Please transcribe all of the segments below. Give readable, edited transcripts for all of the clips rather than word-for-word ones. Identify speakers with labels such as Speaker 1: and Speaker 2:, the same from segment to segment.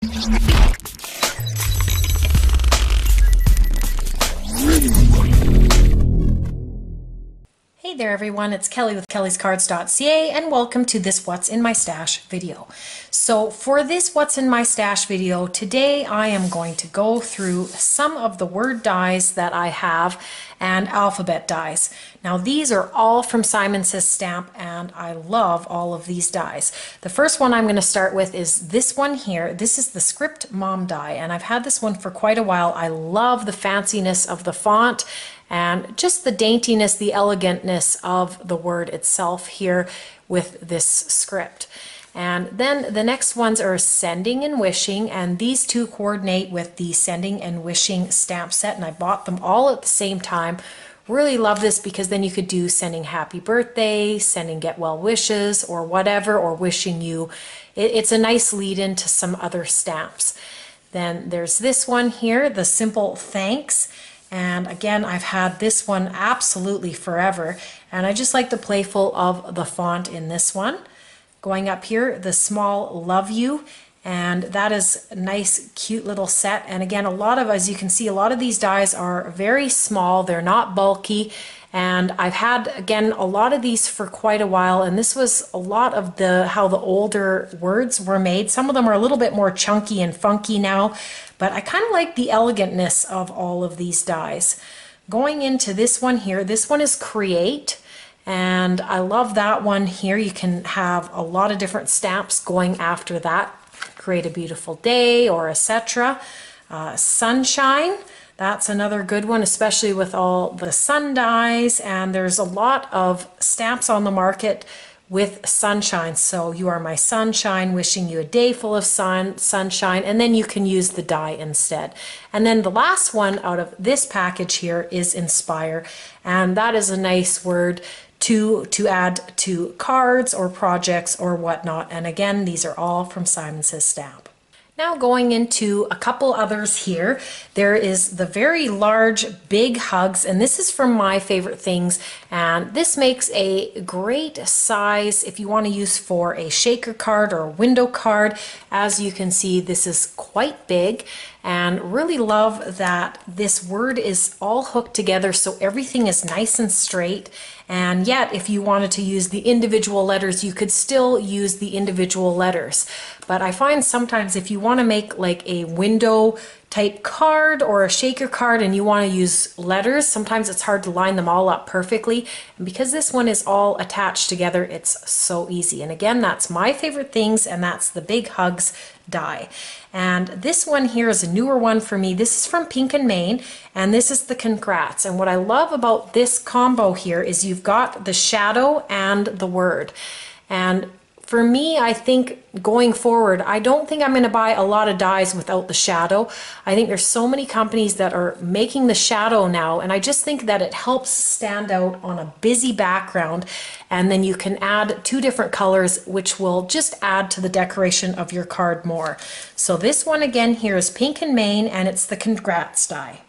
Speaker 1: Hey there everyone, it's Kelly with Kellyscards.ca and welcome to this What's in My Stash video. So for this What's in My Stash video, today I am going to go through some of the word dies that I have and alphabet dies. Now these are all from Simon Says Stamp and I love all of these dies. The first one I'm going to start with is this one here. This is the Script Mom die and I've had this one for quite a while. I love the fanciness of the font and just the daintiness, the elegantness of the word itself here with this script. And then the next ones are Sending and Wishing, and these two coordinate with the Sending and Wishing stamp set, and I bought them all at the same time. Really love this because then you could do sending happy birthday, sending get well wishes, or whatever, or wishing you. It's a nice lead into some other stamps. Then there's this one here, the Simple Thanks. And again, I've had this one absolutely forever, and I just like the playful of the font in this one. Going up here, the Small Love You, and that is a nice cute little set. And again, a lot of, as you can see, a lot of these dies are very small, they're not bulky, and I've had, again, a lot of these for quite a while, and this was a lot of how the older words were made. Some of them are a little bit more chunky and funky now, but I kind of like the elegantness of all of these dies. Going into this one here, this one is Create, and I love that one here. You can have a lot of different stamps going after that. Create a Beautiful Day or etc. Sunshine, that's another good one, especially with all the sun dies, and there's a lot of stamps on the market with sunshine. So You Are My Sunshine, wishing you a day full of sunshine, and then you can use the die instead. And then the last one out of this package here is Inspire, and that is a nice word to add to cards or projects or whatnot. And again, these are all from Simon Says Stamp. Now going into a couple others here, there is the very large Big Hugs, and this is from My Favorite Things, and this makes a great size if you want to use for a shaker card or a window card. As you can see, this is quite big, and really love that this word is all hooked together so everything is nice and straight. And yet, if you wanted to use the individual letters, you could still use the individual letters. But I find sometimes if you want to make like a window type card or a shaker card and you want to use letters, sometimes it's hard to line them all up perfectly. And because this one is all attached together, it's so easy. And again, that's My Favorite Things, and that's the Big Hugs die. And this one here is a newer one for me. This is from Pink and Main, and this is the Congrats. And what I love about this combo here is you've got the shadow and the word. And for me, I think going forward, I don't think I'm going to buy a lot of dies without the shadow. I think there's so many companies that are making the shadow now, and I just think that it helps stand out on a busy background, and then you can add two different colors, which will just add to the decoration of your card more. So this one again here is Pink and Main, and it's the Congrats die.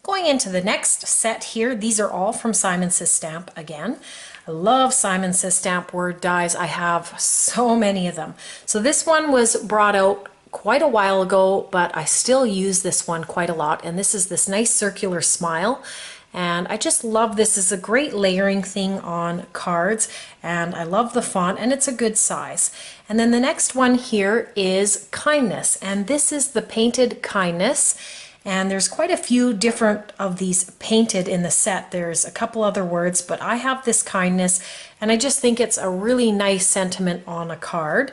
Speaker 1: Going into the next set here, these are all from Simon Says Stamp again. I love Simon Says Stamp word dies. I have so many of them. So this one was brought out quite a while ago, but I still use this one quite a lot. And this is this nice circular smile. And I just love this. It's a great layering thing on cards. And I love the font, and it's a good size. And then the next one here is Kindness. And this is the Painted Kindness. And there's quite a few different of these painted in the set. There's a couple other words, but I have this Kindness, and I just think it's a really nice sentiment on a card.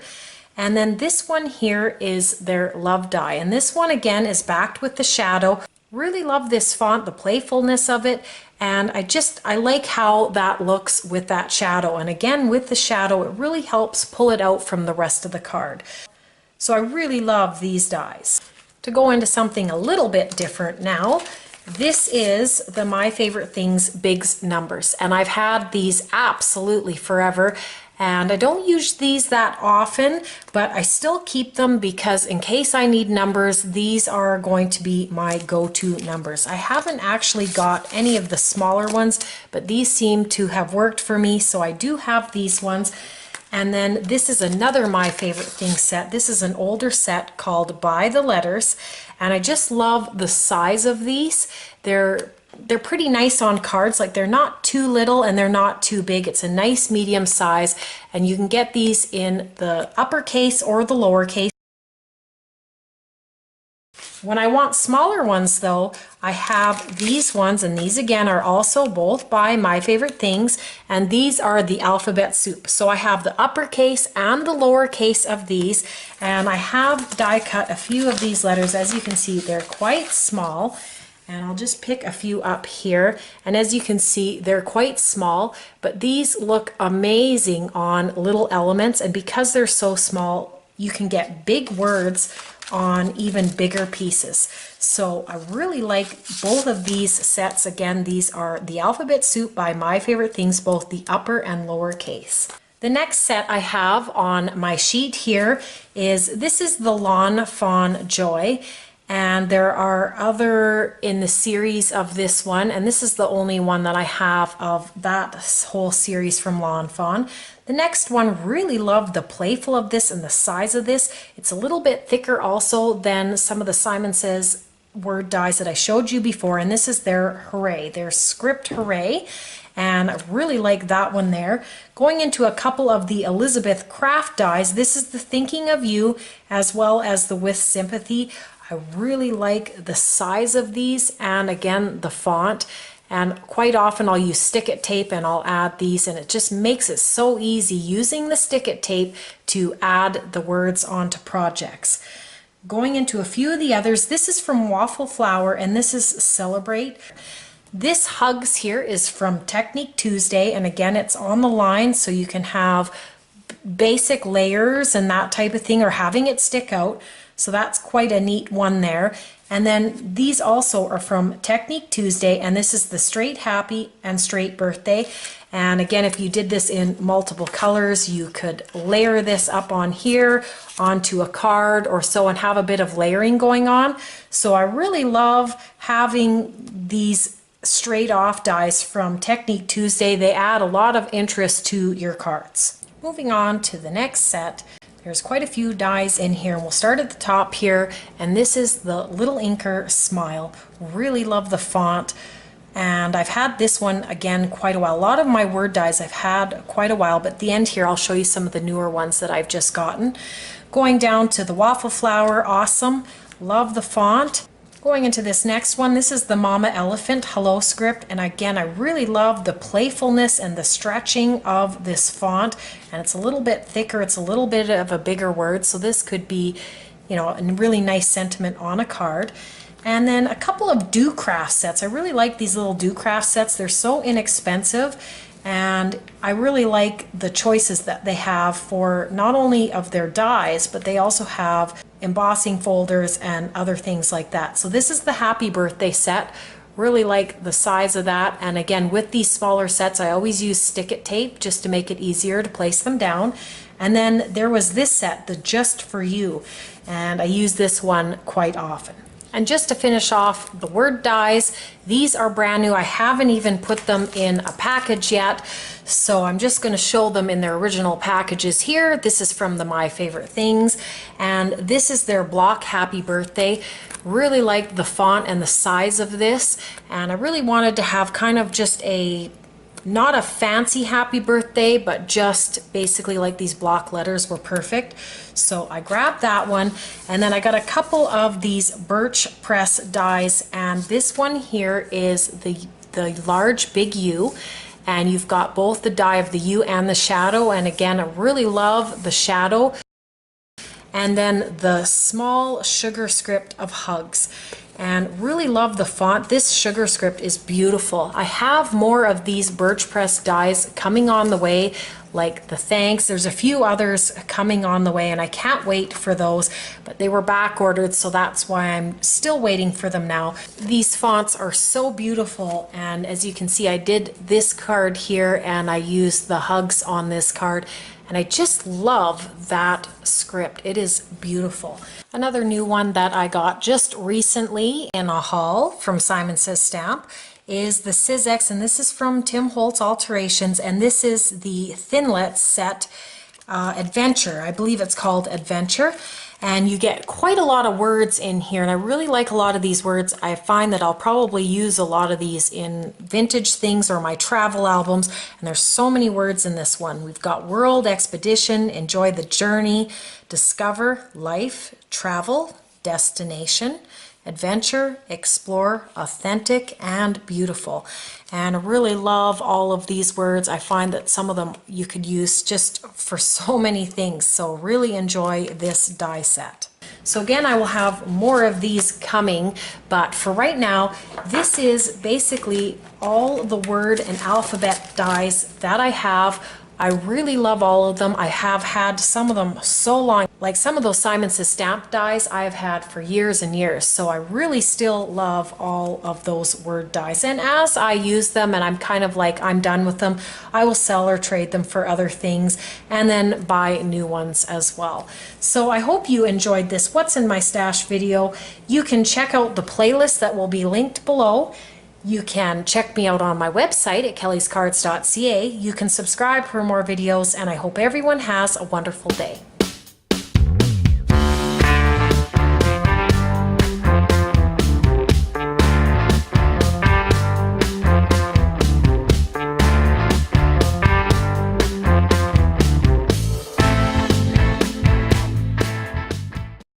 Speaker 1: And then this one here is their Love die, and this one again is backed with the shadow. Really love this font, the playfulness of it, and I like how that looks with that shadow. And again, with the shadow, it really helps pull it out from the rest of the card. So I really love these dies. To go into something a little bit different now, this is the My Favorite Things Bigs Numbers, and I've had these absolutely forever, and I don't use these that often, but I still keep them because in case I need numbers, these are going to be my go-to numbers. I haven't actually got any of the smaller ones, but these seem to have worked for me, so I do have these ones. And then this is another My Favorite Things set. This is an older set called By the Letters, and I just love the size of these. They're pretty nice on cards, like they're not too little and they're not too big. It's a nice medium size, and you can get these in the uppercase or the lowercase. When I want smaller ones though, I have these ones, and these again are also both by My Favorite Things, and these are the alphabet soup. So I have the uppercase and the lowercase of these, and I have die cut a few of these letters. As you can see, they're quite small, and I'll just pick a few up here, and as you can see, they're quite small, but these look amazing on little elements, and because they're so small, you can get big words on even bigger pieces. So I really like both of these sets. Again, these are the alphabet soup by My Favorite Things, both the upper and lower case. The next set I have on my sheet here is, this is the Lawn Fawn Joy, and there are other in the series of this one, and this is the only one that I have of that whole series from Lawn Fawn. The next one, really love the playful of this and the size of this. It's a little bit thicker also than some of the Simon Says word dies that I showed you before, and this is their Hooray, their script Hooray, and I really like that one there. Going into a couple of the Elizabeth Craft dies, this is the Thinking of You as well as the With Sympathy. I really like the size of these, and again the font, and quite often I'll use stick-it tape and I'll add these, and it just makes it so easy using the stick-it tape to add the words onto projects. Going into a few of the others, this is from Waffle Flower, and this is Celebrate. This Hugs here is from Technique Tuesday, and again it's on the line, so you can have basic layers and that type of thing, or having it stick out. So that's quite a neat one there. And then these also are from Technique Tuesday, and this is the Straight Happy and Straight Birthday. And again, if you did this in multiple colors, you could layer this up on here onto a card or so and have a bit of layering going on. So I really love having these straight off dies from Technique Tuesday. They add a lot of interest to your cards. Moving on to the next set, there's quite a few dies in here, and we'll start at the top here, and this is the Little Inker Smile. Really love the font, and I've had this one again quite a while. A lot of my word dies I've had quite a while, but at the end here I'll show you some of the newer ones that I've just gotten. Going down to the Waffle Flower, awesome, love the font. Going into this next one, this is the Mama Elephant Hello script, and again I really love the playfulness and the stretching of this font, and it's a little bit thicker, it's a little bit of a bigger word, so this could be, you know, a really nice sentiment on a card. And then a couple of Do Craft sets. I really like these little Do Craft sets. They're so inexpensive, and I really like the choices that they have for not only of their dies, but they also have embossing folders and other things like that. So this is the Happy Birthday set. Really like the size of that, and again with these smaller sets I always use stick-it tape just to make it easier to place them down. And then there was this set, the Just For You, and I use this one quite often. And just to finish off the word dies, these are brand new. I haven't even put them in a package yet, so I'm just going to show them in their original packages here. This is from the My Favorite Things, and this is their block Happy Birthday. Really like the font and the size of this, and I really wanted to have kind of just a, not a fancy happy birthday, but just basically like these block letters were perfect. So I grabbed that one, and then I got a couple of these birch press dies, and this one here is the large big U, and you've got both the die of the U and the shadow, and again I really love the shadow. And then the small sugar script of Hugs, and really love the font. This sugar script is beautiful. I have more of these birch press dies coming on the way, like the Thanks. There's a few others coming on the way, and I can't wait for those, but they were back ordered, so that's why I'm still waiting for them now. These fonts are so beautiful, and as you can see I did this card here and I used the Hugs on this card, and I just love that script. It is beautiful. Another new one that I got just recently in a haul from Simon Says Stamp is the Sizzx, and this is from Tim Holtz Alterations, and this is the Thinlets set. adventure. I believe it's called Adventure. And you get quite a lot of words in here, and I really like a lot of these words. I find that I'll probably use a lot of these in vintage things or my travel albums, and there's so many words in this one. We've got world, expedition, enjoy the journey, discover, life, travel, destination, adventure, explore, authentic, and beautiful. And I really love all of these words. I find that some of them you could use just for so many things. So really enjoy this die set. So again, I will have more of these coming, but for right now, this is basically all the word and alphabet dies that I have. I really love all of them. I have had some of them so long, like some of those Simon Says stamp dies I've had for years and years. So I really still love all of those word dies. And as I use them and I'm kind of like I'm done with them, I will sell or trade them for other things and then buy new ones as well. So I hope you enjoyed this What's in My Stash video. You can check out the playlist that will be linked below. You can check me out on my website at Kellyscards.ca. You can subscribe for more videos, and I hope everyone has a wonderful day.